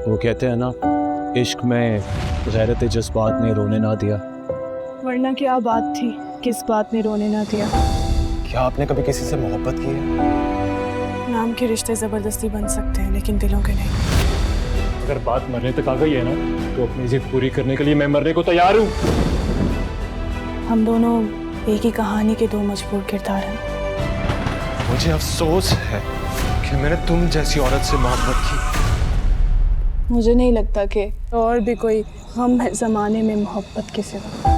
वो कहते हैं ना, इश्क में गैरत जज्बात ने रोने ना दिया। वरना क्या बात थी, किस बात ने रोने ना दिया। क्या आपने कभी किसी से मोहब्बत की है? नाम के रिश्ते जबरदस्ती बन सकते हैं लेकिन दिलों के नहीं। अगर बात मरने तक आ गई है ना, तो अपनी जिद पूरी करने के लिए मैं मरने को तैयार हूँ। हम दोनों एक ही कहानी के दो मजबूर किरदार हैं। मुझे अफसोस है कि मैंने तुम जैसी औरत से मोहब्बत की। मुझे नहीं लगता कि और भी कोई गम है ज़माने में मोहब्बत के सिवा।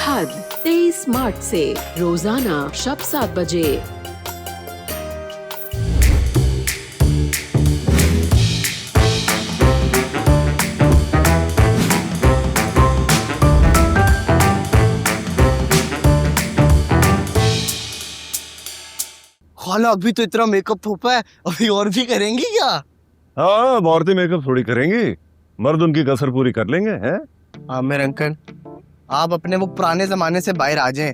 हद 23 मार्च से रोजाना शब 7 बजे। खाला अभी तो इतना मेकअप होपा है, अभी और भी करेंगी क्या? हाँ, औरतें मेकअप थोड़ी करेंगी, मर्द उनकी कसर पूरी कर लेंगे हैं। आमिर अंकल, आप अपने वो पुराने जमाने से बाहर आ जाएं।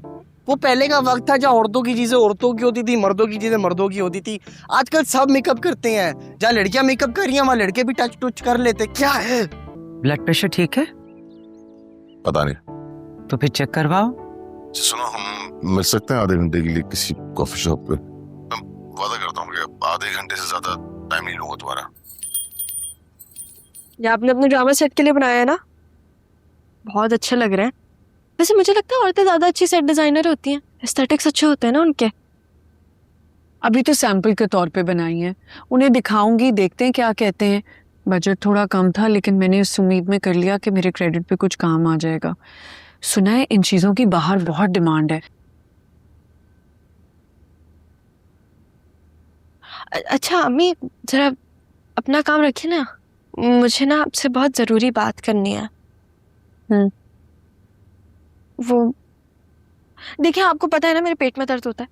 वो पहले का वक्त था जहाँ औरतों की चीजें औरतों की होती थी, मर्दों की चीजें मर्दों की होती थी। आजकल सब मेकअप करते हैं। जहाँ लड़कियां मेकअप कर रही हैं वहाँ लड़के भी टच टच कर लेते। क्या है? ब्लड प्रेशर ठीक है? पता नहीं। तो फिर चेक करवाओ। सुनो, हम मिल सकते हैं आधे घंटे के लिए किसी कॉफी शॉप पे? मैं वादा करता हूँ कि आधे घंटे से ज्यादा टाइम नहीं लूंगा तुम्हारा। ये आपने अपने ड्रामा सेट के लिए बनाया है ना? बहुत अच्छे लग रहे हैं। वैसे मुझे लगता है औरतें ज्यादा अच्छी सेट डिजाइनर होती हैं, एस्थेटिक्स अच्छे होते हैं ना उनके। अभी तो सैंपल के तौर पे बनाई हैं, उन्हें दिखाऊंगी, देखते हैं क्या कहते हैं। बजट थोड़ा कम था लेकिन मैंने इस उम्मीद में कर लिया कि मेरे क्रेडिट पे कुछ काम आ जाएगा। सुना है इन चीजों की बाहर बहुत डिमांड है। अच्छा अम्मी, जरा अपना काम रखिए ना, मुझे ना आपसे बहुत जरूरी बात करनी है। वो देखिए, आपको पता है ना मेरे पेट में दर्द होता है।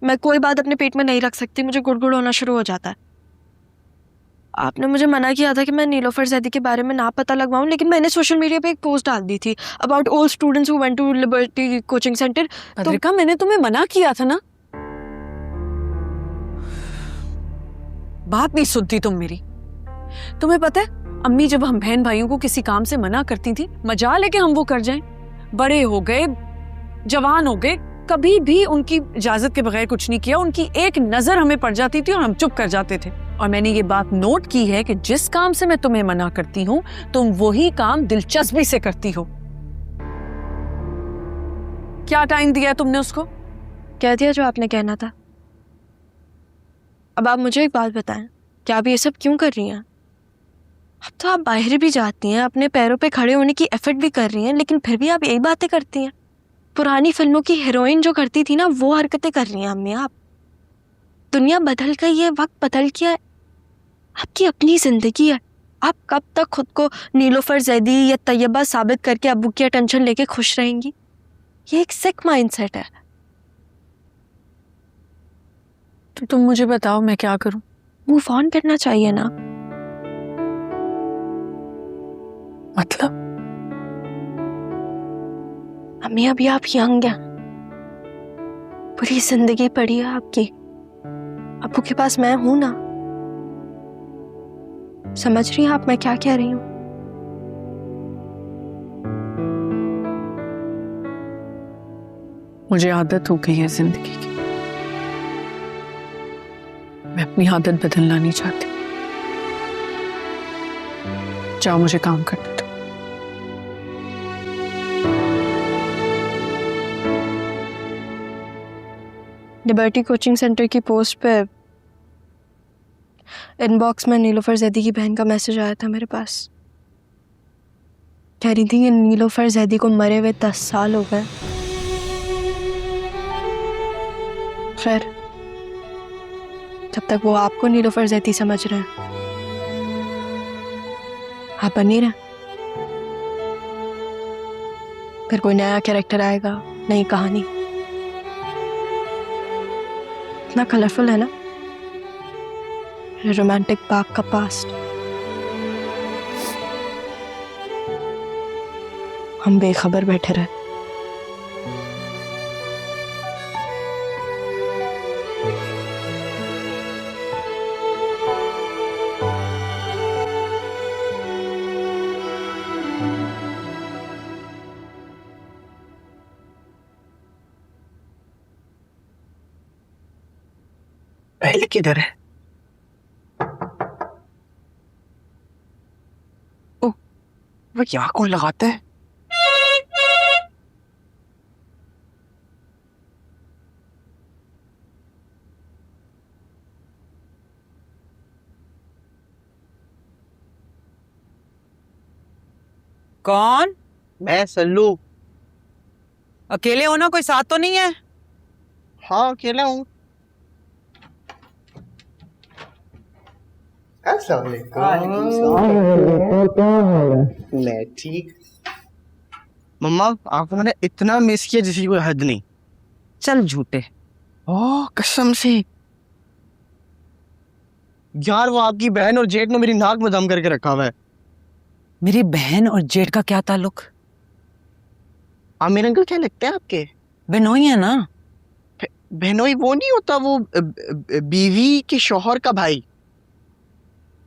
मैं कोई बात अपने पेट में नहीं रख सकती, मुझे गुड़गुड़ होना शुरू हो जाता है। आपने मुझे मना किया था कि मैं नीलोफर जैदी के बारे में ना पता लगवाऊं, लेकिन मैंने सोशल मीडिया पे एक पोस्ट डाल दी थी about all students who went to Liberty coaching centre. Patrika, मैंने तुम्हें मना किया था ना। बात नहीं सुनती तुम मेरी। तुम्हें पता है अम्मी जब हम बहन भाइयों को किसी काम से मना करती थी, मजाल है कि हम वो कर जाएं। बड़े हो गए, जवान हो गए, कभी भी उनकी इजाजत के बगैर कुछ नहीं किया। उनकी एक नजर हमें पड़ जाती थी और हम चुप कर जाते थे। और मैंने ये बात नोट की है कि जिस काम से मैं तुम्हें मना करती हूँ, तुम वही काम दिलचस्पी से करती हो। क्या टाइम दिया तुमने उसको? कह दिया जो आपने कहना था। अब आप मुझे एक बात बताएं, क्या आप ये सब क्यों कर रही हैं? अब तो आप बाहर भी जाती हैं, अपने पैरों पे खड़े होने की एफर्ट भी कर रही हैं, लेकिन फिर भी आप यही बातें करती हैं। पुरानी फिल्मों की हीरोइन जो करती थी ना, वो हरकतें कर रही हैं अम्मी आप। दुनिया बदल गई है, वक्त बदल गया है, आपकी अपनी जिंदगी है। आप कब तक खुद को नीलोफर जैदी या तैयबा साबित करके अब्बू की अटेंशन लेके खुश रहेंगी? ये एक सिक माइंडसेट है। तो तुम मुझे बताओ मैं क्या करूं? मूव ऑन करना चाहिए ना। मतलब? अम्मी अभी आप यंग हैं, पूरी जिंदगी पड़ी है आपकी। अब्बू के पास मैं हूं ना। समझ रही हैं आप मैं क्या कह रही हूं? मुझे आदत हो गई है जिंदगी की, मैं अपनी आदत बदलना नहीं चाहती। जाओ, मुझे काम करने दो। लिबर्टी कोचिंग सेंटर की पोस्ट पे इनबॉक्स में नीलोफर जैदी की बहन का मैसेज आया था मेरे पास। कह रही थी कि नीलोफर जैदी को मरे हुए 10 साल हो गए। खैर, जब तक वो आपको नीलोफर जैदी समझ रहे हैं, आप बनी रहे। फिर कोई नया कैरेक्टर आएगा, नई कहानी। इतना कलरफुल है ना रोमांटिक पार्क का पास्ट। हम बेखबर बैठे रहे। पहले किधर है? ओ, वो यहाँ कौन लगाता है? कौन? मैं सल्लू। अकेले हो ना, कोई साथ तो नहीं है? हाँ अकेला हूँ। मैं ठीक। मम्मा आपको मैंने इतना मिस किया जिसकी कोई हद नहीं। चल झूठे। ओह कसम से यार, वो आपकी बहन और जेठ ने मेरी नाक में दम करके रखा हुआ है। मेरी बहन और जेठ का क्या ताल्लुक? आमिर अंकल क्या लगते हैं आपके? बिनोई है ना। बहनोई वो नहीं होता, वो बीवी के शौहर का भाई।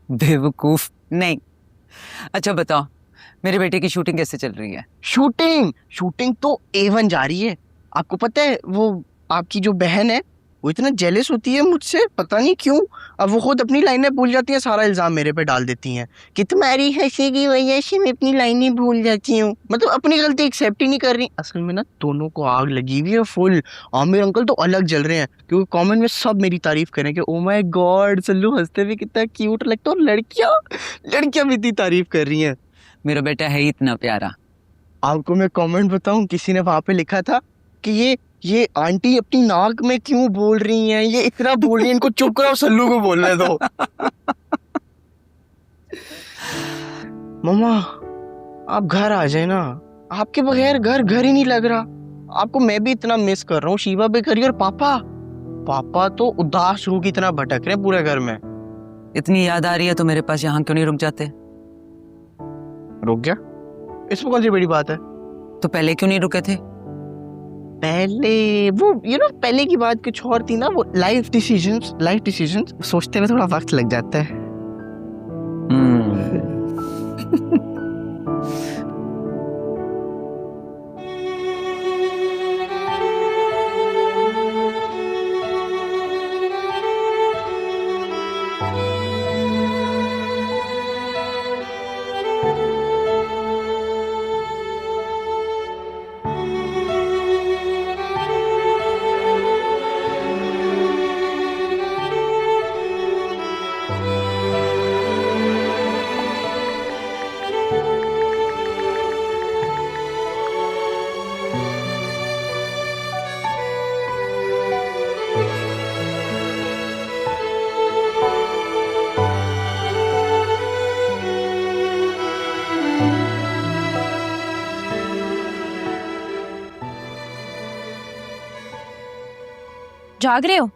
बेवकूफ नहीं। अच्छा बताओ, मेरे बेटे की शूटिंग कैसे चल रही है? शूटिंग तो A1 जा रही है। आपको पता है वो आपकी जो बहन है वो इतना जेलस होती है मुझसे, पता नहीं क्यों। अब वो खुद अपनी लाइनें भूल जाती हैं, सारा इल्जाम मेरे पे डाल देती हैं कि तुम्हारी हंसी की वजह से मैं अपनी लाइनें भूल जाती हूँ। मतलब अपनी गलती एक्सेप्ट ही नहीं कर रही। असल में ना दोनों को आग लगी हुई है फुल। आमिर अंकल तो अलग जल रहे हैं क्योंकि कमेंट में सब मेरी तारीफ करें कि ओ माय गॉड सल्लू हंसते हुए कितना क्यूट लगता है, और लड़कियां भी इतनी तारीफ कर रही हैं। मेरा बेटा है ही इतना प्यारा। आपको मैं कमेंट बताऊं, किसी ने वहां पे लिखा था कि ये आंटी अपनी नाक में क्यों बोल रही हैं, ये इतना बोल रही है, इनको चुप कराओ, सल्लू को बोलने दो। मम्मा आप घर आ जाए ना, आपके बगैर घर ही नहीं लग रहा। आपको मैं भी इतना मिस कर रहा हूँ, शिवा भी करी, और पापा तो उदास रूह की तरह भटक रहे हैं पूरे घर में। इतनी याद आ रही है तो मेरे पास यहाँ क्यों नहीं रुक जाते? रुक गया, इसमें कौन सी बड़ी बात है? तो पहले क्यों नहीं रुके थे? पहले वो पहले की बात कुछ और थी ना। वो लाइफ डिसीजंस सोचते हुए थोड़ा वक्त लग जाता है। जाग रहे हो?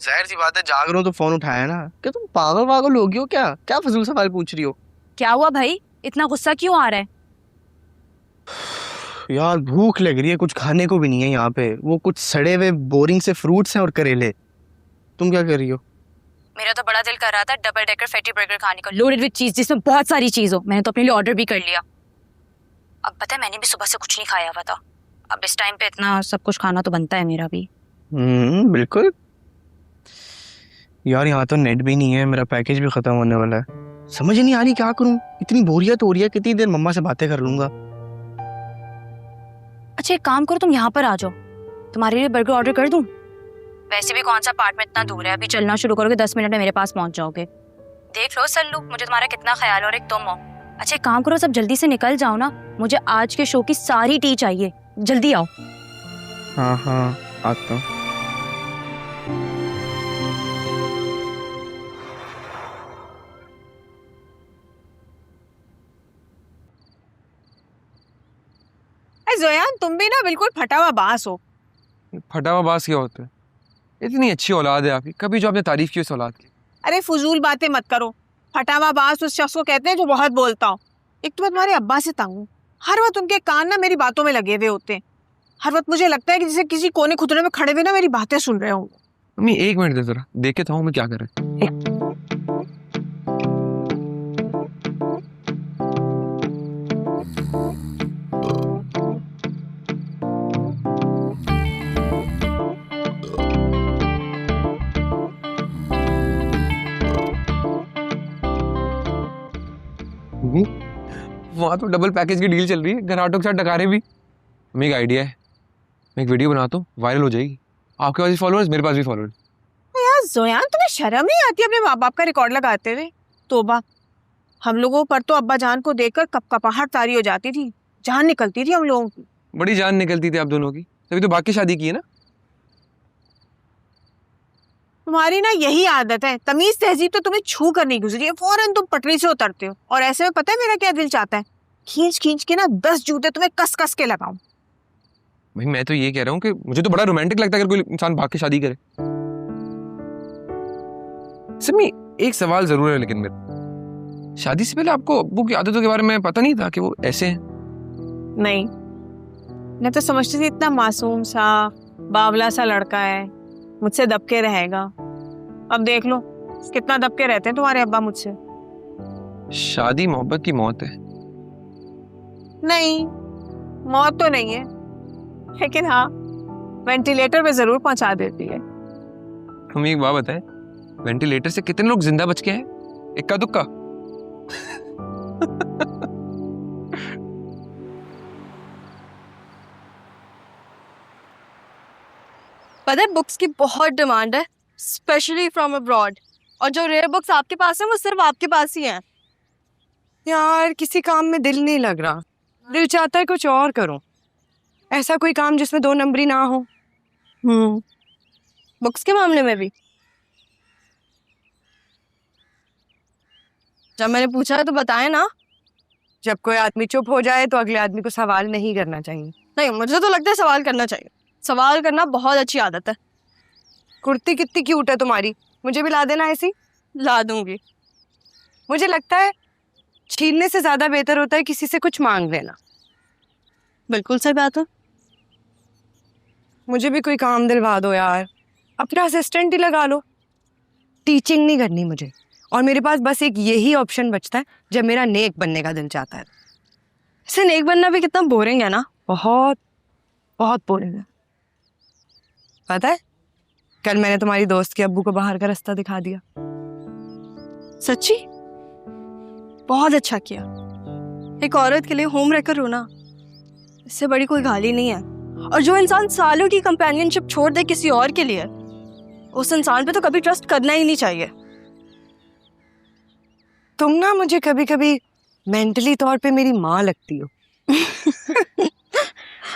जाहिर सी बात है जाग रहा हूँ तो फोन उठाया ना। क्या तुम पागल हो गई हो क्या फजूल सवाल पूछ रही हो? क्या हुआ भाई, इतना गुस्सा क्यों आ रहा है? यार भूख लग रही है, कुछ खाने को भी नहीं है यहाँ पे। वो कुछ सड़े हुए बोरिंग से फ्रूट्स हैं और करेले। तुम क्या कर रही हो? मेरा तो बड़ा दिल कर रहा था डबल डेकर फैटी बर्गर खाने का, लोडेड विद चीज, जिसमें बहुत सारी चीज हो। मैंने तो अपने लिए ऑर्डर भी कर लिया। अब पता है मैंने भी सुबह से कुछ नहीं खाया हुआ था। अब इस टाइम पे इतना सब कुछ खाना तो बनता है मेरा भी। बिल्कुल। यार यहाँ तो नेट भी नहीं है, मेरा पैकेज भी खत्म होने वाला है। समझ नहीं आ रही क्या करूँ, इतनी बोरियत हो रही है। कितनी देर मम्मा से बातें कर लूंगा। अच्छा एक काम करो, तुम यहाँ पर आ जाओ, तुम्हारे लिए बर्गर ऑर्डर कर दूं? वैसे भी कौन सा अपार्टमेंट इतना दूर है, अभी चलना शुरू करोगे 10 मिनट में मेरे पास पहुंच जाओगे। देख लो सल्लू, मुझे तुम्हारा कितना ख्याल और एक तुम हो। अच्छा एक काम करो, सब जल्दी से निकल जाओ ना, मुझे आज के शो की सारी टी चाहिए, जल्दी आओ। हाँ आता हूँ। जोयान तुम भी ना बिल्कुल फटा हुआ बांस हो। फटा हुआ बास क्या होता है? इतनी अच्छी औलाद है आपकी, कभी जो आपने तारीफ की उस औलाद की। अरे फजूल बातें मत करो। फटा हुआ बांस उस शख्स को कहते हैं जो बहुत बोलता हो। एक तो मैं तुम्हारे अब्बा से तंग हूँ, हर वक्त उनके कान ना मेरी बातों में लगे हुए होते हैं। हर वक्त मुझे लगता है कि जैसे किसी कोने खुदरे में खड़े हुए ना मेरी बातें सुन रहे होंगे। मम्मी 1 मिनट दे जरा, देख के था मैं क्या कर रहा है। अम्मी वहाँ तो डबल पैकेज की डील चल रही है, घराटों के साथ डकारे भी। अम्मी एक आइडिया है, मैं एक वीडियो बनाता हूँ, वायरल हो जाएगी। आपके पास भी फॉलोअर्स, मेरे पास भी फॉलोअर्स। यार जोयान, तुम्हें शर्म नहीं आती अपने माँ बाप का रिकॉर्ड लगाते हुए? तोबा, हम लोगों पर तो अब्बा जान को देखकर कपकपाहट तारी हो जाती थी, जान निकलती थी हम लोगों की। बड़ी जान निकलती थी आप दोनों की, तभी तो बाकी शादी की है ना। तुम्हारी ना यही आदत है, तमीज तहजीब तो तुम्हें छू कर नहीं गुजरी है, फौरन तुम पटरी से उतरते हो। और ऐसे में पता है मेरा क्या दिल चाहता है? खींच खींच के ना 10 जूते तुम्हें कस कस के लगाऊं। भाई मैं तो ये कह रहा हूँ कि मुझे तो बड़ा रोमांटिक लगता है अगर कोई इंसान भाग के शादी करे। सिमी, एक सवाल जरूर है लेकिन मेरा, शादी से पहले आपको अब्बू की आदतों के बारे में पता नहीं था कि वो ऐसे हैं? नहीं, मैं तो समझती थी इतना मासूम सा बावला सा लड़का है, मुझसे दबके रहेगा। अब देख लो कितना दबके रहते हैं तुम्हारे अब्बा मुझसे। शादी मोहब्बत की मौत है। नहीं, मौत तो नहीं है, लेकिन हाँ वेंटिलेटर पे जरूर पहुंचा देती है। हमें एक बात बताएं, वेंटिलेटर से कितने लोग जिंदा बच के हैं? इक्का दुक्का। पता है बुक्स की बहुत डिमांड है, स्पेशली फ्रॉम अब्रॉड, और जो रेयर बुक्स आपके पास हैं वो सिर्फ आपके पास ही हैं। यार किसी काम में दिल नहीं लग रहा, दिल चाहता है कुछ और करूं। ऐसा कोई काम जिसमें 2 नंबरी ना हो। बुक्स के मामले में भी जब मैंने पूछा तो बताएं ना। जब कोई आदमी चुप हो जाए तो अगले आदमी को सवाल नहीं करना चाहिए। नहीं, मुझे तो लगता है सवाल करना चाहिए, सवाल करना बहुत अच्छी आदत है। कुर्ती कितनी क्यूट है तुम्हारी, मुझे भी ला देना ऐसी। ला दूंगी। मुझे लगता है छीनने से ज्यादा बेहतर होता है किसी से कुछ मांग लेना। बिल्कुल सही बात है। मुझे भी कोई काम दिलवा दो यार, अपना असिस्टेंट ही लगा लो। टीचिंग नहीं करनी मुझे, और मेरे पास बस एक यही ऑप्शन बचता है जब मेरा नेक बनने का दिल चाहता है। इसे नेक बनना भी कितना बोरिंग है ना। बहुत बहुत बोरिंग है। पता है कल मैंने तुम्हारी दोस्त के अब्बू को बाहर का रास्ता दिखा दिया। सच्ची? बहुत अच्छा किया। एक औरत के लिए होम रेकर रोना, इससे बड़ी कोई गाली नहीं है। और जो इंसान सालों की कंपेनियनशिप छोड़ दे किसी और के लिए, उस इंसान पे तो कभी ट्रस्ट करना ही नहीं चाहिए। तुम ना मुझे कभी कभी मेंटली तौर पे मेरी माँ लगती हो।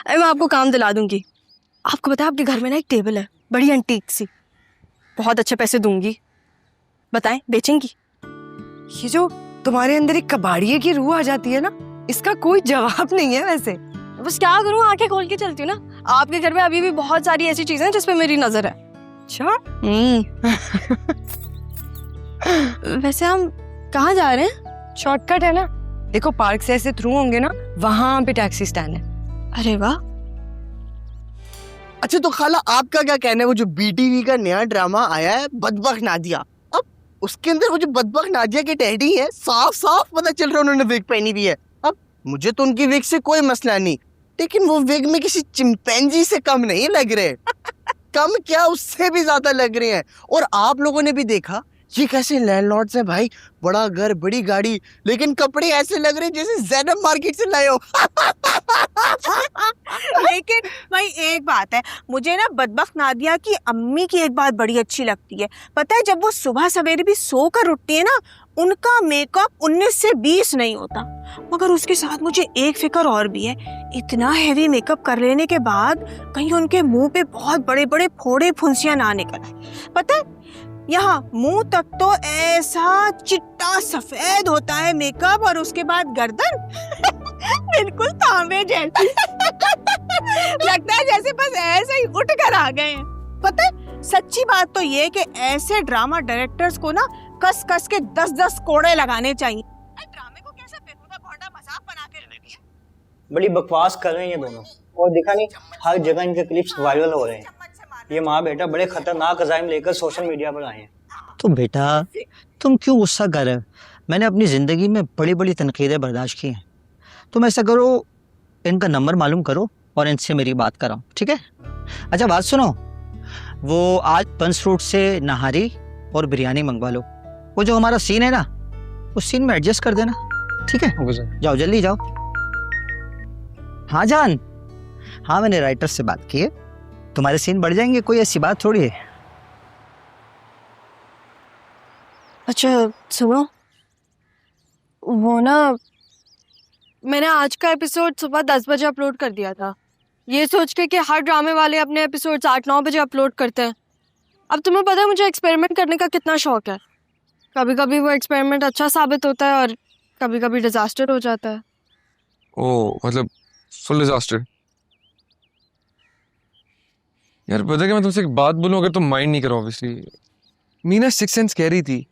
अरे मैं आपको काम दिला दूंगी। आपको पता है आपके घर में ना एक टेबल है, बड़ी एंटीक सी, बहुत अच्छे पैसे दूंगी। बताएं, बेचेंगी? ये जो तुम्हारे अंदर एक कबाड़िए की रूह आ जाती है ना, इसका कोई जवाब नहीं है वैसे। बस क्या करूं, आंखें खोल के चलती हूँ ना। आपके घर में अभी भी बहुत सारी ऐसी चीजें हैं जिसपे मेरी नजर है। अच्छा। वैसे हम कहाँ जा रहे हैं? शॉर्टकट है ना, देखो पार्क से ऐसे थ्रू होंगे ना, वहां पे टैक्सी स्टैंड है। अरे वाह। अच्छा तो खाला आपका क्या कहना है, वो जो बीटीवी का नया ड्रामा आया है बदबख्त नादिया, अब उसके अंदर वो जो बदबख्त नादिया के टैडी है, साफ साफ पता चल रहा है उन्होंने विग पहनी हुई है। अब मुझे तो उनकी विग से कोई मसला नहीं, लेकिन वो विग में किसी चिंपैंजी से कम नहीं लग रहे। कम क्या, उससे भी ज्यादा लग रहे हैं। और आप लोगों ने भी देखा ये कैसे लैंडलॉर्ड्स हैं भाई, बड़ा घर बड़ी गाड़ी, लेकिन कपड़े ऐसे लग रहे हैं जैसे ज़ैनब मार्केट से लाए हो। लेकिन भाई एक बात है, मुझे ना बदबख्त नादिया की अम्मी की एक बात बड़ी अच्छी लगती है। पता है जब वो सुबह सवेरे भी सोकर उठती है ना, उनका मेकअप 19 से 20 नहीं होता। मगर उसके साथ मुझे एक फिक्र और भी है, इतना हैवी मेकअप कर लेने के बाद कहीं उनके मुंह पे बहुत बड़े बड़े फोड़े फुंसियां ना निकल आए। पता है यहाँ मुंह तक तो ऐसा चिट्टा सफेद होता है मेकअप, और उसके बाद गर्दन बिल्कुल तांबे जैसा। लगता है जैसे बस ऐसे ही उठ कर आ गए हैं। पता है सच्ची बात तो ये कि ऐसे ड्रामा डायरेक्टर्स को ना कस कस के 10-10 कोड़े लगाने चाहिए। ड्रामे को कैसे बेहुदा भौंडा मजाक बना के रख दिया। बड़ी बकवास कर रहे हैं ये दोनों, और दिखा नहीं हर जगह इनके क्लिप्स वायरल हो रहे हैं। ये माँ बेटा बड़े खतरनाक अज़ाइम लेकर सोशल मीडिया पर आए हैं। तो बेटा तुम क्यों गुस्सा कर रहे हो? मैंने अपनी ज़िंदगी में बड़ी बड़ी तनकीदें बर्दाश्त की हैं। तुम ऐसा करो, इनका नंबर मालूम करो और इनसे मेरी बात कराओ, ठीक है? अच्छा बात सुनो, वो आज पंच फ्रूट से नहारी और बिरयानी मंगवा लो। वो जो हमारा सीन है ना, उस सीन में एडजस्ट कर देना। ठीक है, ओके सर। जाओ जल्दी जाओ। हाँ जान, हाँ मैंने राइटर से बात की है, तुम्हारे सीन बढ़ जाएंगे, कोई ऐसी बात थोड़ी है। अच्छा सुनो, वो ना मैंने आज का एपिसोड सुबह 10 बजे अपलोड कर दिया था, ये सोच के कि हर ड्रामे वाले अपने एपिसोड्स 8-9 बजे अपलोड करते हैं। अब तुम्हें पता है मुझे एक्सपेरिमेंट करने का कितना शौक है। कभी कभी वो एक्सपेरिमेंट अच्छा साबित होता है और कभी कभी डिजास्टर हो जाता है। ओ मतलब फुल डिजास्टर। यार पता है कि मैं तुमसे एक बात बोलूं, अगर तुम माइंड नहीं करो ऑब्वियसली, मीना सिक्स सेंस कह रही थी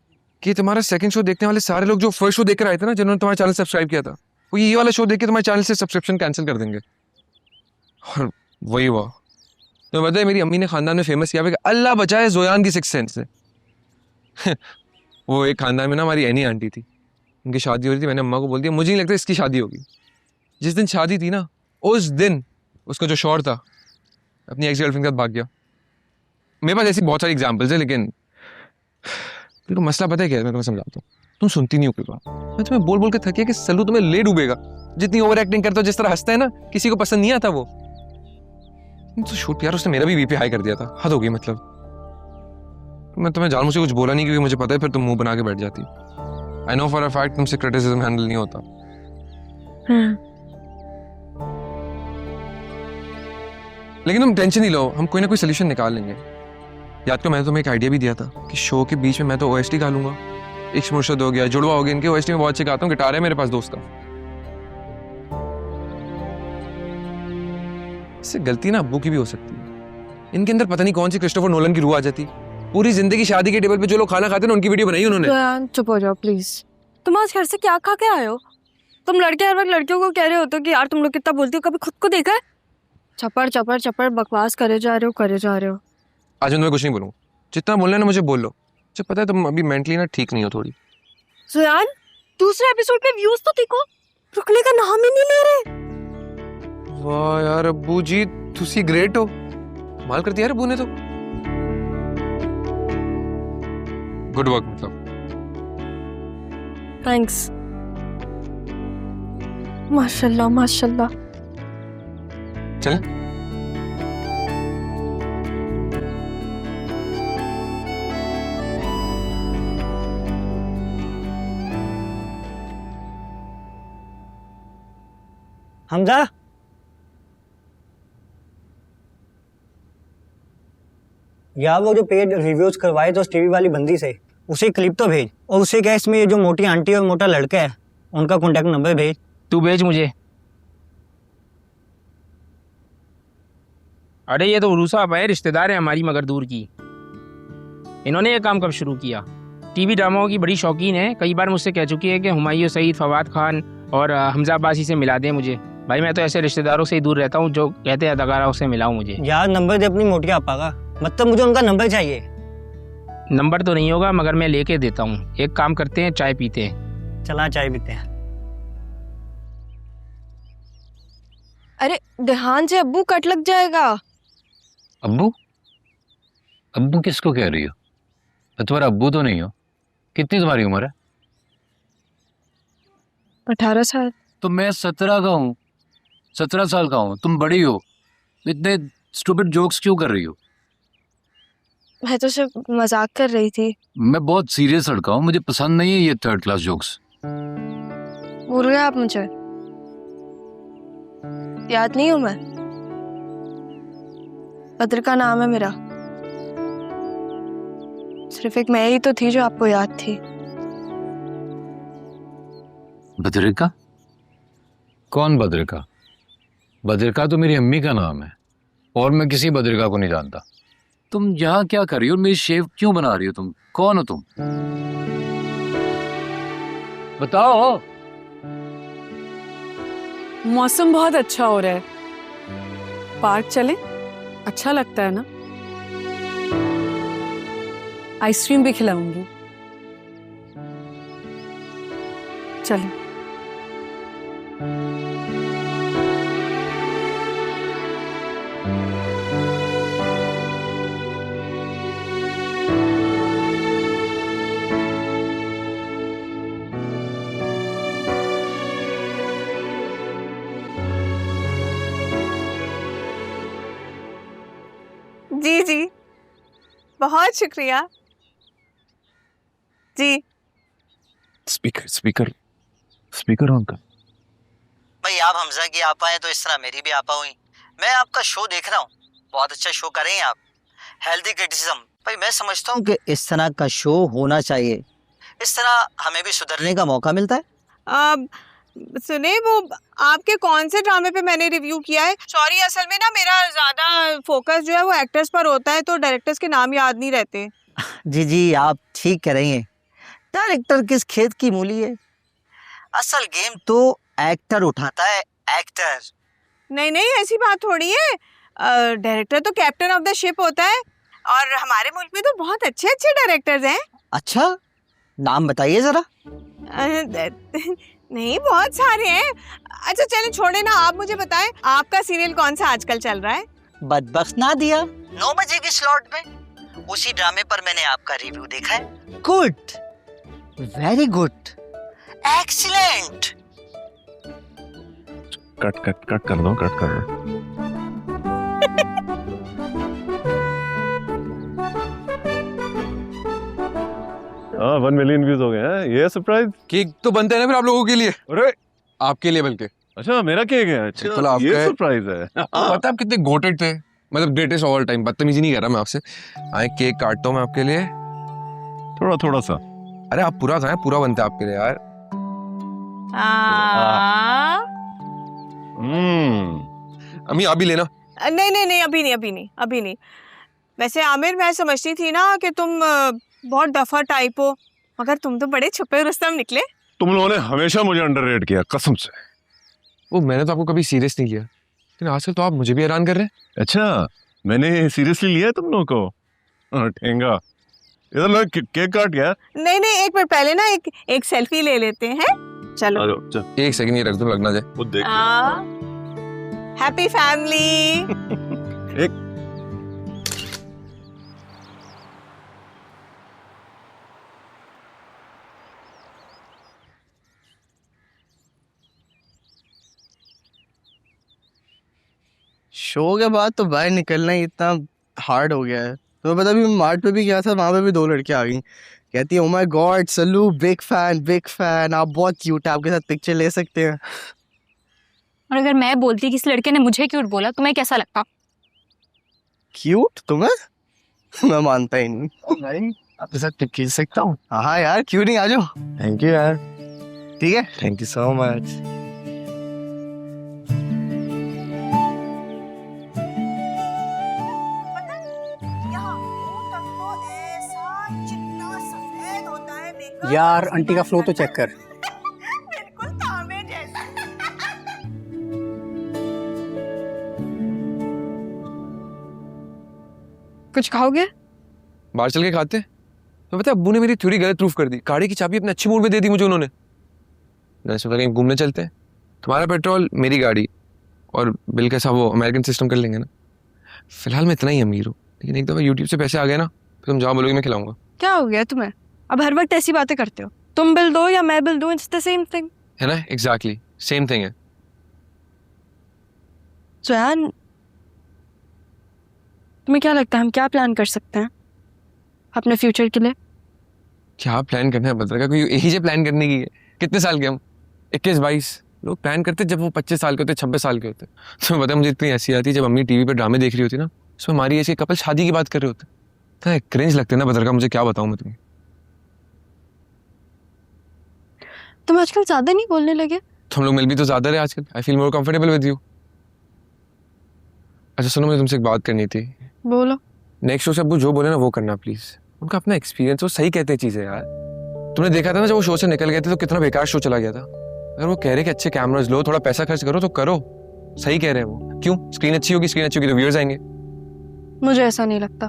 कि तुम्हारा सेकंड शो देखने वाले सारे लोग जो फर्स्ट शो देखकर आए थे ना, जिन्होंने तुम्हारा चैनल सब्सक्राइब किया था, वो ये वाला शो देख के तुम्हारे चैनल से सब्सक्रिप्शन कैंसिल कर देंगे। और वही हुआ। तो पता है मेरी अम्मी ने खानदान में फेमस किया कि अल्लाह बचाए जोयान की सिक्स सेंस से। वो एक खानदान में ना हमारी एनी आंटी थी, उनकी शादी हो रही थी, मैंने अम्मा को बोल दिया मुझे नहीं लगता इसकी शादी होगी। जिस दिन शादी थी ना, उस दिन उसका जो शौहर था अपनी एक्स गर्लफ्रेंड के साथ भाग गया। मेरे पास ऐसी बहुत सारी एग्जाम्पल्स है, लेकिन तो मसला पता है क्या है, मैं तुम्हें समझाता हूँ। तुम सुनती नहीं हो कोई बात। मैं तुम्हें बोल बोल के थकी है कि सल्लू तुम्हें ले डूबेगा। जितनी ओवर एक्टिंग करते हो, जिस तरह हंसता है ना, किसी को पसंद नहीं आता वो। तो शूट यार उसने मेरा भी बीपी हाई कर दिया था, हद हो गई। मतलब मैं तुम्हें जानबूझ से कुछ बोला नहीं क्योंकि मुझे पता है फिर तुम मुंह बना के बैठ जाती। I know for a fact तुमसे क्रिटिसिज्म हैंडल नहीं होता। लेकिन तुम टेंशन नहीं लो, हम कोई ना कोई सोल्यूशन निकाल लेंगे। याद करो मैंने तुम्हें एक आइडिया भी दिया था कि शो के बीच में मैं तो ओएसटी गा लूंगा। इश्क मुर्शद हो गया, जुड़वा हो गया, इनके ओएसटी में बहुत अच्छे गाता हूँ, गिटार है मेरे पास दोस्त का। इससे गलती ना अब्बू की भी हो सकती है। इनके अंदर पता नहीं कौन सी क्रिस्टोफर नोलन की रूह आ जाती। पूरी जिंदगी शादी के टेबल पे जो लोग खाना खाते हैं उनकी वीडियो बनाई उन्होंने। जोयान चुप हो जाओ प्लीज। तुम आज घर से क्या खा के आए हो? तुम लड़के हर वक्त लड़कियों को कह रहे होते हो कि यार तुम लोग कितना बोलती हो, कभी खुद को देखा है? चपड़ चपड़ चपड़ बकवास करे जा रहे हो। आज मैं तुम्हें कुछ नहीं बोलूंगा, जितना बोलना है ना मुझे बोल लो। मुझे पता है तुम अभी मेंटली ना ठीक नहीं हो थोड़ी। जोयान दूसरे एपिसोड में व्यूज तो देखो, रुकने का नाम ही नहीं ले रहे। वाह यार अब्बू जी, तुसी ग्रेट हो, माल कर दिया यार अब्बू ने तो। गुड वर्क मतलब। थैंक्स। माशाल्लाह माशाल्लाह। चल हमजा यार वो जो पेड रिव्यूज करवाए तो टीवी वाली बंदी से, उसे क्लिप तो भेज, और उसे कह इसमें ये जो मोटी आंटी और मोटा लड़का है उनका कॉन्टेक्ट नंबर भेज। तू भेज मुझे। अरे ये तो उरूसा है, रिश्तेदार है हमारी मगर दूर की। इन्होंने ये काम कब शुरू किया? टीवी ड्रामाओं की बड़ी शौकीन है, कई बार मुझसे कह चुकी है कि हुमायूं सईद, फवाद खान और हमजा अब्बासी से मिला दे मुझे। भाई मैं तो ऐसे रिश्तेदारों से ही दूर रहता हूँ जो कहते हैं अदाकारा से मिलाओ मुझे। यार नंबर दे अपनी मोटी आपा का, मतलब मुझे उनका नंबर चाहिए। नंबर तो नहीं होगा मगर मैं लेके देता हूँ। एक काम करते हैं, चाय पीते हैं। चला चाय पीते हैं। अरे ध्यान से अब्बू, कट लग जाएगा। अब्बू? अब्बू किसको कह रही हो? मैं तुम्हारा अब्बू तो नहीं हो। कितनी तुम्हारी उम्र है? 18 साल। तो मैं 17 का हूँ, 17 साल का हूँ, तुम बड़ी हो। इतने स्टूपिड जोक्स क्यों कर रही हो? मैं तो सिर्फ मजाक कर रही थी। मैं बहुत सीरियस लड़का हूँ, मुझे पसंद नहीं है ये थर्ड क्लास जोक्स। भूल गए आप मुझे? याद नहीं हूँ मैं? बद्र का नाम है मेरा। सिर्फ एक मैं ही तो थी जो आपको याद थी। बद्रिका? कौन बद्रिका? बद्रिका तो मेरी अम्मी का नाम है और मैं किसी बद्रिका को नहीं जानता। तुम यहाँ क्या कर रही हो? मेरी शेव क्यों बना रही हो? तुम कौन हो? तुम बताओ। मौसम बहुत अच्छा हो रहा है, पार्क चले? अच्छा लगता है ना? आइसक्रीम भी खिलाऊंगी, चले। बहुत शुक्रिया जी। स्पीकर स्पीकर स्पीकर ऑन कर। भाई आप हमजा की आपा है तो इस तरह मेरी भी आपा हुई। मैं आपका शो देख रहा हूँ, बहुत अच्छा शो कर रहे हैं आप, हेल्दी क्रिटिसिज्म। भाई मैं समझता हूँ कि इस तरह का शो होना चाहिए, इस तरह हमें भी सुधरने का मौका मिलता है। सुने, वो आपके कौन से ड्रामे पे मैंने रिव्यू किया है? सॉरी, असल में ना मेरा ज्यादा फोकस जो है वो एक्टर्स पर होता है, तो डायरेक्टर्स के नाम याद नहीं रहते। जी जी आप ठीक कह रही हैं, डायरेक्टर किस खेत की मूली है, असल गेम तो एक्टर उठाता है, एक्टर। नहीं नहीं, ऐसी बात थोड़ी है, डायरेक्टर तो कैप्टन ऑफ द शिप होता है, और हमारे मुल्क में तो बहुत अच्छे अच्छे डायरेक्टर्स हैं। अच्छा, नाम बताइए जरा। नहीं, बहुत सारे हैं। अच्छा चलें, छोड़े ना, आप मुझे बताएं आपका सीरियल कौन सा आजकल चल रहा है? बदबख्त ना दिया 9 बजे की स्लॉट में, उसी ड्रामे पर मैंने आपका रिव्यू देखा है। Good, very good, excellent. Cut cut cut कर दो, कट कर दो। हाँ 1 मिलियन व्यूज हो गए हैं, ये सरप्राइज। केक तो बनते हैं ना फिर आप लोगों के लिए, अरे आपके लिए बल्कि। अच्छा मेरा केक है? अच्छा ये सरप्राइज है। पता है आप कितने गोटेड थे, मतलब ग्रेटेस्ट ऑल टाइम। बदतमीजी नहीं कर रहा मैं आपसे। आए केक काटता हूँ मैं आपके लिए, थोड़ा थोड़ा सा। अरे आप पूरा खाएं, पूरा बनता है आपके लिए यार। अम्मी आप भी लेना। नहीं नहीं नहीं, अभी नहीं अभी नहीं अभी नहीं। वैसे आमिर, मैं समझती थी ना कि तुम बहुत डफर टाइप हो, मगर तुम तो बड़े छुपे रुस्तम निकले। तुम लोगों ने हमेशा मुझे अंडररेट किया, कसम से। वो मैंने तो आपको कभी सीरियस नहीं लिया, लेकिन आजकल तो आप मुझे भी हैरान कर रहे हैं। अच्छा, मैंने सीरियसली लिया है तुम लोगों को? ठेंगा, इधर लो केक काट गया। नहीं नहीं, एक मिनट पहले ना एक सेल्फी ले लेते हैं। चलो एक सेकंड ये रख दो, लगना जाए। वो देख, हैप्पी फैमिली। एक शो के बाद तो बाहर निकलना ही इतना हार्ड हो गया है। तो पता भी, मार्ट पे भी गया था, वहाँ पे भी 2 लड़कियाँ आ गई, कहती है oh my God Sallu, big fan, आप बहुत क्यूट है, आपके साथ पिक्चर ले सकते हैं। और अगर मैं बोलती कि इस लड़के ने मुझे क्यूट बोला, तुम्हें कैसा लगता? क्यूट तुम्हें? मैं मानता ही नहीं। भाई आपके साथ पिक खींच सकता हूँ? हाँ यार, क्यों नहीं, आ जाओ। थैंक यू यार। ठीक है, थैंक यू सो मच। यार आंटी का फ्लो तो चेक कर। कुछ खाओगे? बाहर चल के खाते। तो पता है अब्बू ने मेरी थ्योरी गलत प्रूफ कर दी। गाड़ी की चाबी अपने अच्छे मूड में दे दी मुझे उन्होंने। मैंने सोचा कहीं घूमने चलते हैं, तुम्हारा पेट्रोल मेरी गाड़ी, और बिल कैसा वो अमेरिकन सिस्टम कर लेंगे ना। फिलहाल मैं इतना ही अमीर हूँ, लेकिन एक दफा यूट्यूब से पैसे आ गए ना, फिर तुम जहाँ बोलोगे मैं खिलाऊंगा। क्या हो गया तुम्हें? अब हर वक्त ऐसी बातें करते हो। तुम बिल दो या मैं बिल दूं, इट्स द सेम थिंग, है ना? एग्जैक्टली सेम थिंग है। जोयान, तुम्हें क्या लगता है हम क्या प्लान कर सकते हैं अपने फ्यूचर के लिए? क्या प्लान करना है बदर का? कोई एज है प्लान करने की है? कितने साल के हम? 21-22 लोग प्लान करते जब वो 25 साल के होते, 26 साल के होते। तुम्हें पता है मुझे इतनी हंसी आती है जब अम्मी टीवी पे ड्रामे देख रही होती ना, उसमें हमारी एज के कपल शादी की बात कर रहे होते। तो क्रिंज लगते ना बदर का, मुझे क्या बताऊं मैं तुम्हें। तुम आजकल ज्यादा नहीं बोलने लगे? तुम लोग मिल भी तो ज्यादा रहे आजकल। I feel more comfortable with you. अच्छा सुनो, मुझे तुमसे एक बात करनी थी। बोलो। नेक्स्ट शो से अब्बू जो बोले ना वो करना प्लीज। उनका अपना एक्सपीरियंस, वो सही कहते हैं चीजें यार। तुमने देखा था ना जब वो शो से निकल गए थे तो कितना बेकार शो चला गया था। अगर वो कह रहे कि अच्छे कैमरास लो, थोड़ा पैसा खर्च करो तो करो। सही कह रहे हैं वो। क्यों? स्क्रीन अच्छी होगी तो व्यूअर्स आएंगे। मुझे ऐसा नहीं लगता।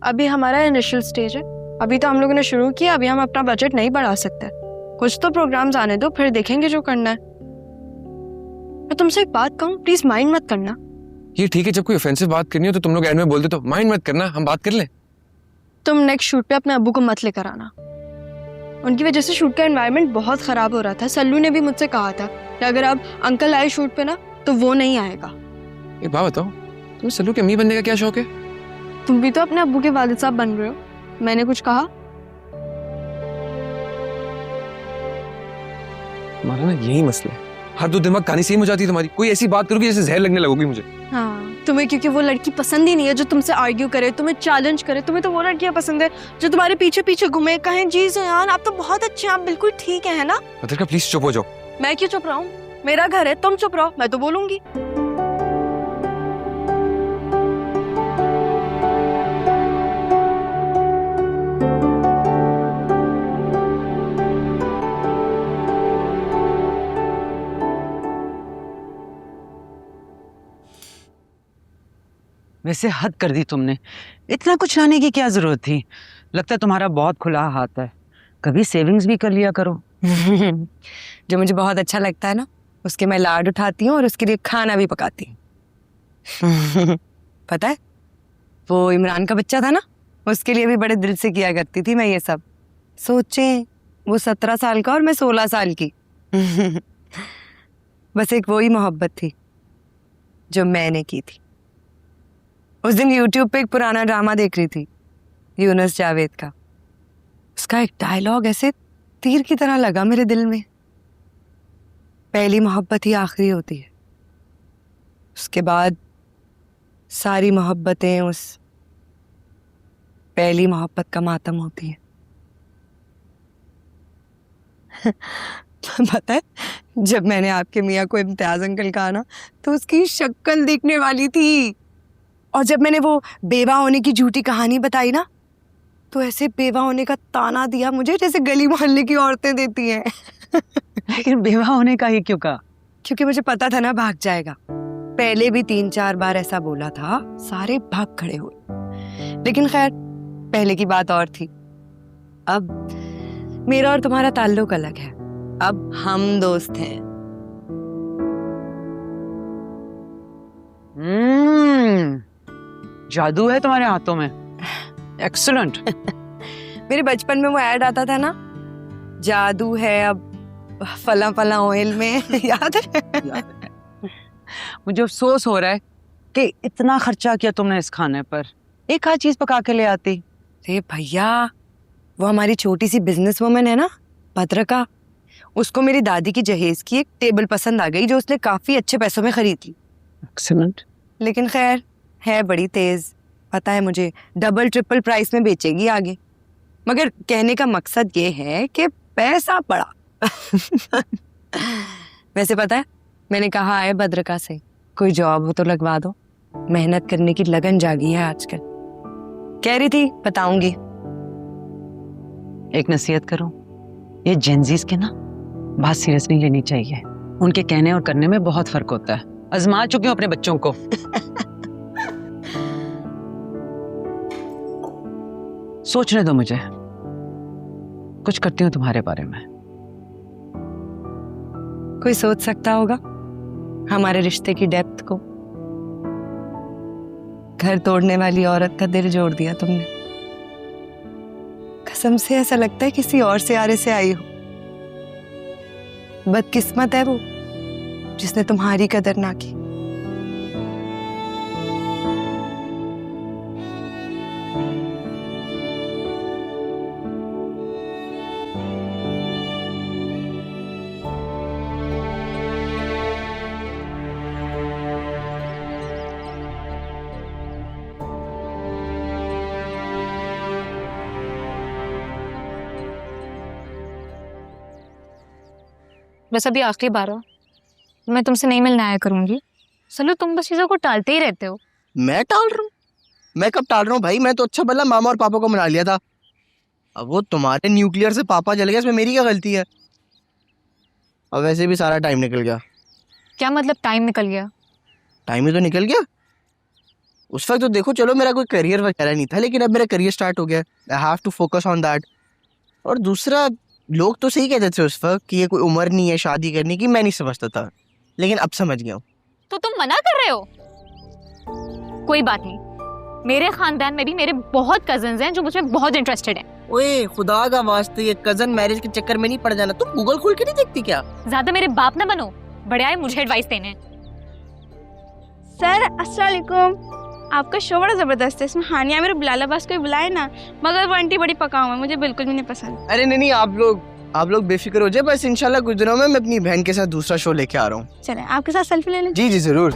अभी हमारा इनिशियल स्टेज है, अभी तो हम लोगों ने शुरू किया, अभी हम अपना बजट नहीं बढ़ा सकते। कुछ तो प्रोग्राम्स आने दो, फिर देखेंगे जो करना है। मैं तुमसे एक बात कहूँ, प्लीज माइंड मत करना। ये ठीक है, जब कोई ऑफेंसिव बात करनी हो तो तुम लोग एंड में बोल दे, तो माइंड मत करना, हम बात कर लें। तुम नेक्स्ट शूट पे अपने अब्बू को मत लेकर आना। उनकी वजह से शूट का एनवायरनमेंट बहुत खराब हो रहा था। सल्लू ने भी मुझसे कहा था कि अगर अब अंकल आए शूट पे ना तो वो नहीं आएगा। एक बात बताओ, तुम्हें सल्लू की अम्मी बनने का क्या शौक है? तुम भी तो अपने अब्बू के वालिद साहब बन रहे हो, मैंने कुछ कहा? तुम्हारा ना यही मसला है, हर 2 दिन बाद कहानी सेम हो जाती है तुम्हारी। कोई ऐसी बात करोगी जैसे जहर लगने लगोगी मुझे। हाँ, तुम्हें क्योंकि वो लड़की पसंद ही नहीं है जो तुमसे आर्ग्यू करे, तुम्हें चैलेंज करे। तुम्हें तो वो लड़कियां पसंद है जो तुम्हारे पीछे पीछे घूमे, कहें जी यार आप तो बहुत अच्छे हैं, आप बिल्कुल ठीक है ना? बदरिका प्लीज चुप हो जाओ। मैं क्यों चुप रहा हूँ? मेरा घर है, तुम चुप रहो, मैं तो बोलूंगी। वैसे हद कर दी तुमने, इतना कुछ लाने की क्या जरूरत थी? लगता है तुम्हारा बहुत खुला हाथ है, कभी सेविंग्स भी कर लिया करो। जो मुझे बहुत अच्छा लगता है ना, उसके मैं लाड उठाती हूँ और उसके लिए खाना भी पकाती हूँ। पता है, वो इमरान का बच्चा था ना, उसके लिए भी बड़े दिल से किया करती थी मैं ये सब। सोचें, वो 17 साल का और मैं 16 साल की। बस एक वही मोहब्बत थी जो मैंने की थी। उस दिन YouTube पे एक पुराना ड्रामा देख रही थी, यूनुस जावेद का। उसका एक डायलॉग ऐसे तीर की तरह लगा मेरे दिल में। पहली मोहब्बत ही आखिरी होती है, उसके बाद सारी मोहब्बतें उस पहली मोहब्बत का मातम होती है। पता है, जब मैंने आपके मियाँ को इम्तियाज अंकल कहा ना, तो उसकी शक्ल देखने वाली थी। और जब मैंने वो बेवा होने की झूठी कहानी बताई ना, तो ऐसे बेवा होने का ताना दिया मुझे जैसे गली मोहल्ले की औरतें देती हैं। लेकिन बेवा होने का ही क्यों कहा? क्योंकि मुझे पता था ना भाग जाएगा। पहले भी 3-4 बार ऐसा बोला था, सारे भाग खड़े हुए। लेकिन खैर, पहले की बात और थी। अब मेरा और तुम्हारा ताल्लुक अलग है, अब हम दोस्त हैं। जादू है तुम्हारे हाथों में, एक्सीलेंट। मेरे बचपन में वो ऐड आता था ना, जादू है अब फला फला ऑयल में। याद है? मुझे अफसोस हो रहा है कि इतना खर्चा किया तुमने इस खाने पर, एक आध चीज पका के ले आती। अरे भैया, वो हमारी छोटी सी बिजनेस वुमन है ना, भद्रका, उसको मेरी दादी की जहेज की एक टेबल पसंद आ गई जो उसने काफी अच्छे पैसों में खरीदी। एक्सीलेंट। लेकिन खैर, है बड़ी तेज, पता है मुझे, डबल ट्रिपल प्राइस में बेचेगी आगे। मगर कहने का मकसद ये है कि पैसा बड़ा। वैसे पता है, मैंने कहा है भद्रका से, कोई जॉब हो तो लगवा दो, मेहनत करने की लगन जागी है आजकल। कह रही थी बताऊंगी। एक नसीहत करूं, ये जेंजीज के ना बात सीरियस नहीं लेनी चाहिए। उनके कहने और करने में बहुत फर्क होता है। आजमा चुकी हूं अपने बच्चों को। सोचने दो मुझे, कुछ करती हूँ तुम्हारे बारे में। कोई सोच सकता होगा हमारे रिश्ते की डेप्थ को? घर तोड़ने वाली औरत का दिल जोड़ दिया तुमने। कसम से ऐसा लगता है किसी और सियारे से आई हो। बदकिस्मत है वो जिसने तुम्हारी कदर ना की। बस अभी आखिरी बार हो, मैं तुमसे नहीं मिलने आया करूंगी। सल्लू, तुम बस चीजों को टालते ही रहते हो। मैं टाल रहा हूँ? मैं कब टाल रहा हूँ भाई? मैं तो अच्छा भला मामा और पापा को मना लिया था। अब वो तुम्हारे न्यूक्लियर से पापा जल गया, इसमें मेरी क्या गलती है? अब वैसे भी सारा टाइम निकल गया। क्या मतलब टाइम निकल गया? टाइम ही तो निकल गया। उस वक्त तो देखो, चलो मेरा कोई करियर वगैरह नहीं था, लेकिन अब मेरा करियर स्टार्ट हो गया। I have to focus on that. और दूसरा, लोग तो सही कहते थे उस वक्त कि ये कोई उम्र नहीं है शादी करने की, मैं नहीं समझता था, लेकिन अब समझ गया हूँ। तो तुम मना कर रहे हो? कोई बात नहीं, मेरे खानदान में भी मेरे बहुत कजन्स हैं जो मुझमें बहुत इंटरेस्टेड हैं। ओए खुदा का वास्ते, ये कजन मैरिज के चक्कर में नहीं पड़ जाना। तुम गूगल खोल के नहीं देखती क्या? ज्यादा मेरे बाप ना बनो, बड़े आए मुझे एडवाइस देने। सर अस्सलाम वालेकुम, आपका शो बड़ा जबरदस्त है, इसमें हानिया मेरे बिलाल अब्बास को बुलाए ना, मगर वो आंटी बड़ी पका हुआ है, मुझे बिल्कुल भी नहीं पसंद। अरे नहीं आप लोग बेफिक्र हो जाए, बस इंशाल्लाह कुछ दिनों में मैं अपनी बहन के साथ दूसरा शो लेके आ रहा हूँ। चले आपके साथ सेल्फी ले लें। जी जरूर।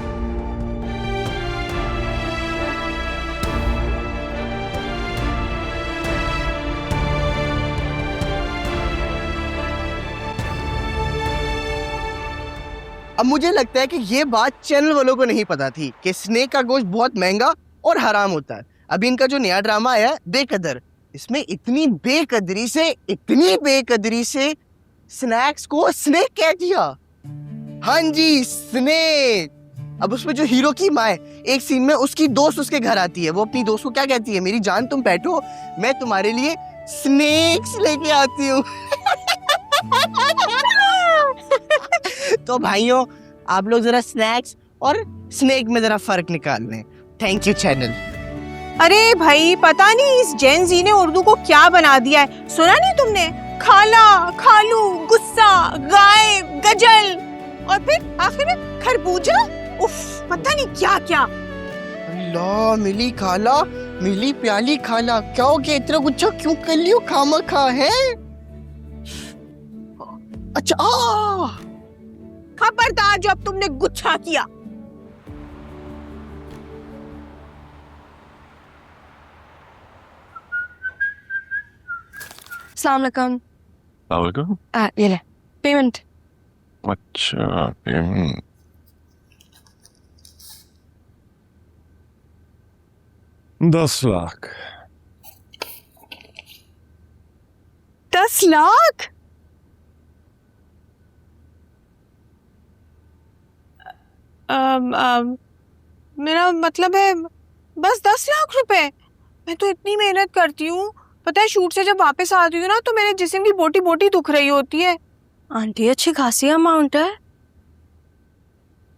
अब मुझे लगता है कि ये बात चैनल वालों को नहीं पता थी कि स्नेक का गोश्त बहुत महंगा और हराम होता है। अभी इनका जो नया ड्रामा आया है बेकदर, इसमें इतनी बेकदरी से स्नैक्स को स्नेक कह दिया। हाँ जी स्नेक। अब उसमें जो हीरो की माँ है, एक सीन में उसकी दोस्त उसके घर आती है, वो अपनी दोस्त को क्या कहती है, मेरी जान तुम बैठो, मैं तुम्हारे लिए स्नेक्स लेके आती हूँ। तो भाइयों आप लोग जरा स्नैक्स और स्नेक में जरा फर्क निकाल लें। Thank you channel. अरे भाई पता नहीं इस जेन जी ने उर्दू को क्या बना दिया है, सुना नहीं तुमने? खाला, खालू, गुस्सा, गाय, गजल और फिर आखिर में खरबूजा। उफ पता नहीं क्या क्या। अल्लाह मिली खाला, मिली प्याली खाला, क्या हो गया, इतना गुच्छा क्यों कर लियो खामा खा है? अच्छा खबरदार जो अब तुमने गुच्छा किया। अस्सलाम वालेकुम। वालेकुम। ये ले पेमेंट। अच्छा पेमेंट। 10 लाख। 10 लाख? मेरा मतलब है बस 10 लाख रुपए। मैं तो इतनी मेहनत करती हूँ, पता है शूट से जब वापस आती हूँ ना तो मेरे जिस्म की बोटी बोटी दुख रही होती है। आंटी अच्छी खासी अमाउंट है।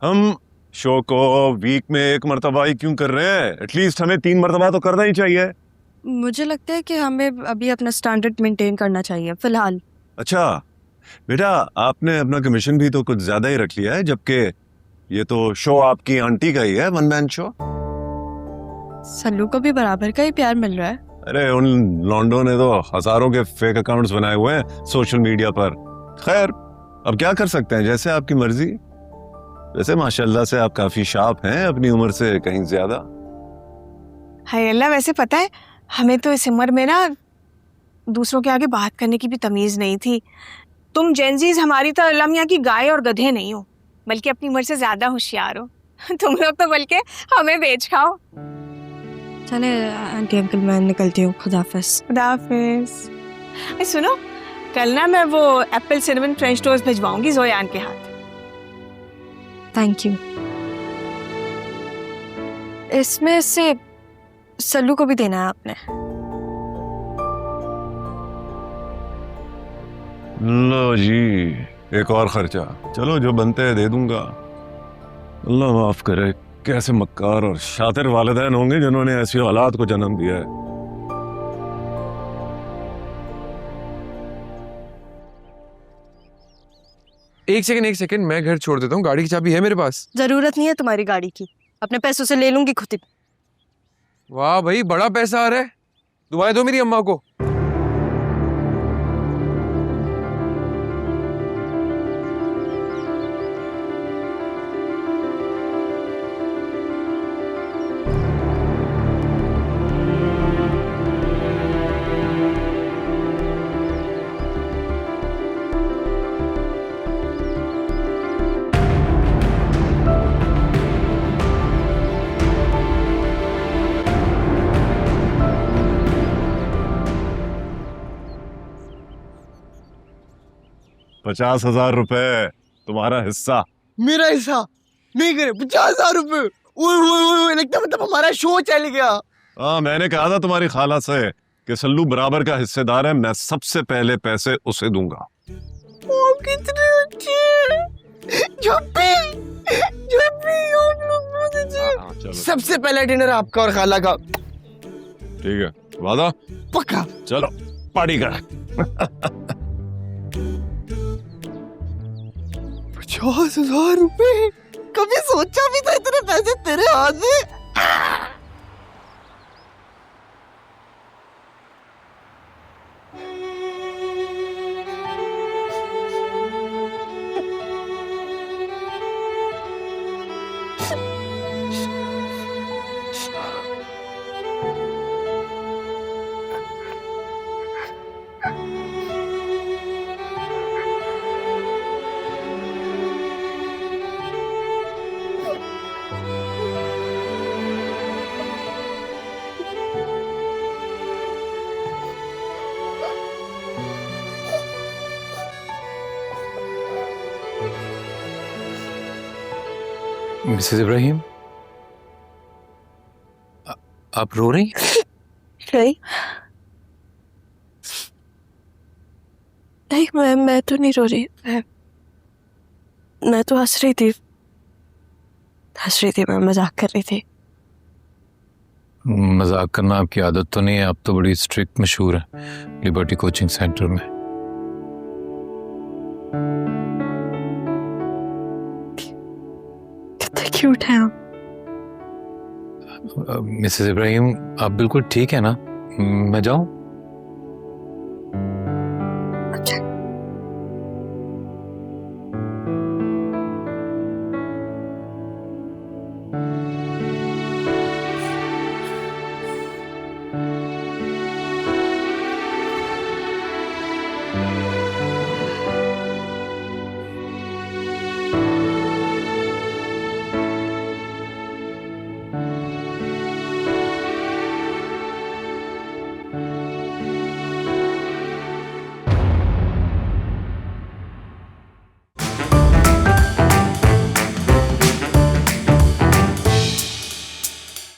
हम शो को वीक में 1 मरतबा ही क्यों कर रहे हैं? एटलीस्ट हमें 3 मरतबा तो करना ही चाहिए। मुझे लगता है कि हमें अभी अपना स्टैंडर्ड मेंटेन करना चाहिए फिलहाल। अच्छा बेटा, आपने अपना कमीशन भी तो कुछ ज्यादा ही रख लिया है, जबकि ये तो शो आपकी आंटी का ही है, वन मैन शो। सल्लू को भी बराबर का ही प्यार मिल रहा है। अरे उन लॉन्डो ने तो हजारों के फेक अकाउंट्स बनाए हुए हैं सोशल मीडिया पर। खैर अब क्या कर सकते हैं, जैसे आपकी मर्जी। वैसे माशाल्लाह से आप काफी शार्प हैं, अपनी उम्र से कहीं ज्यादा। हाय अल्लाह, वैसे पता है हमें तो इस उम्र में ना दूसरों के आगे बात करने की भी तमीज नहीं थी। तुम जेनजीज हमारी तरह अल्लाह मियां की गाय और गधे नहीं हो, बल्कि अपनी उम्र से ज्यादा होशियार हो। तुम लोग तो बल्कि हमें बेच खाओ। चले आंटी अंकल मैं निकलती हूँ, खुदाफिज। खुदाफिज। सुनो कल ना मैं वो एप्पल सिनेमन फ्रेंच टोस्ट भिजवाऊंगी जोयान के हाथ। Thank you. इसमें से सल्लू को भी देना है आपने। लो जी एक और खर्चा, चलो जो बनते हैं दे दूंगा। अल्लाह माफ करे, कैसे मक्कार और शातिर वालिदैन होंगे जिन्होंने ऐसी औलाद को जन्म दिया है। एक सेकंड, मैं घर छोड़ देता हूँ, गाड़ी की चाबी है मेरे पास। जरूरत नहीं है तुम्हारी गाड़ी की, अपने पैसों से ले लूंगी खुद ही। वाह भाई बड़ा पैसा आ रहा है, दुआएं दो मेरी अम्मा को। ₹50,000 तुम्हारा हिस्सा। मेरा हिस्सा नहीं करे? 50,000 रुपए? ओए लगता मतलब हमारा शो चल गया। हाँ मैंने कहा था तुम्हारी खाला से कि सल्लू बराबर का हिस्सेदार है, मैं सबसे पहले पैसे उसे दूंगा। ओ कितने अच्छे। जब भी आप लोग बहुत अच्छे। सबसे पहला डिनर आपका और खाला का। ठीक है वादा? पक्का। चलो पार्टी कर। 50,000 रुपए? कभी सोचा भी था इतने पैसे तेरे हाथ में? मिसेस इब्राहिम, आप रो रही? नहीं नहीं, मैं तो नहीं रो रही। मैं तो हंस रही थी, मैं मजाक कर रही थी। मजाक करना आपकी आदत तो नहीं है, आप तो बड़ी स्ट्रिक्ट मशहूर है लिबर्टी कोचिंग सेंटर में। कितना क्यूट है आप। मिसेस इब्राहिम, आप बिल्कुल ठीक है ना? मैं जाऊं?